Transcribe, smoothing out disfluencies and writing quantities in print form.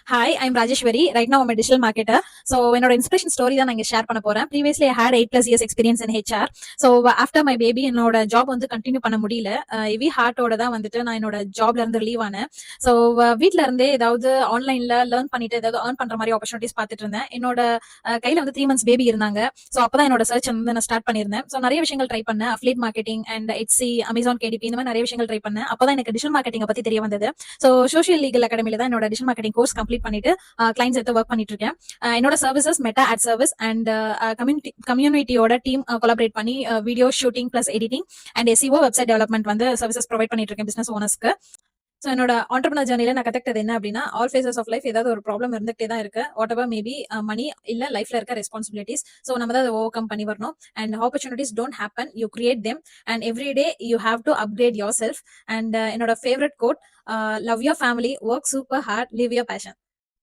Hi, I'm Rajeshwari. Right now, I'm a digital marketer. So, என்னோட inspiration story தான் நான் இங்க ஷேர் பண்ண போறேன். Previously, I had 8+ years experience in HR. So, after my baby, என்னோட job வந்து continue பண்ண முடியல. ஹெவி ஹார்ட்டோட தான் வந்துட்டு நான் என்னோட ஜாப்ல இருந்து ரிலீவ் ஆனேன். ஸோ, வீட்ல இருந்தே ஏதாவது ஆன்லைன்ல லேர்ன் பண்ணிட்டு ஏதாவது ஏர்ன் பண்ற மாதிரி ஆப்பர்ச்சுனிட்டிஸ் பார்த்துட்டு இருந்தேன். என்னோட கையில வந்து 3 months பேபி இருந்தாங்க. ஸோ, அப்பதான் என்னோட சர்ச் வந்து நான் ஸ்டார்ட் பண்ணியிருந்தேன். ஸோ, நிறைய விஷயங்கள் ட்ரை பண்ணேன். Affiliate marketing and HC, Amazon KDP இந்த மாதிரி நிறைய விஷயங்கள் ட்ரை பண்ணேன். அப்பதான் எனக்கு டிஜிட்டல் மார்க்கெட்டிங் பத்தி தெரிய வந்தது. ஸோ, சோஷியல் லீகல் அகாடமில தான் என்னோட டிஜிட்டல் மார்க்கெட்டிங் கோர்ஸ் கம்ப்ளீட் பண்ணிட்டு கிளைண்ட்ஸ் எடுத்து ஒர்க் பண்ணிட்டு இருக்கேன். என்னோட services Meta ad service and கம்யூனிட்டியோட டீம் கொலாபரேட் பண்ணி video shooting plus editing and SEO website development வந்து சர்வீசஸ் ப்ரொவைட் பண்ணிட்டு இருக்கேன் பிசினஸ் ஓனர்ஸ்க்கு. ஸோ என்னோட ஆண்டர்பிரினர் ஜர்னில நான் கத்துக்கிட்டது என்ன அப்படின்னா, ஆல் ஃபேசஸ் ஆஃப் லைஃப் ஏதாவது ஒரு ப்ராப்ளம் இருந்துகிட்டே தான் இருக்கு. வாட் எவர் மேபி மணி இல்ல லைஃப்ல இருக்க ரெஸ்பான்சிபிலிட்டிஸ். ஸோ நம்ம தான் அதை ஓவர் கம் பண்ணி வரணும். And opportunities don't happen, you create them. And every day you have to upgrade yourself. And என்னோட favourite quote, love your family, work super hard, live your fashion.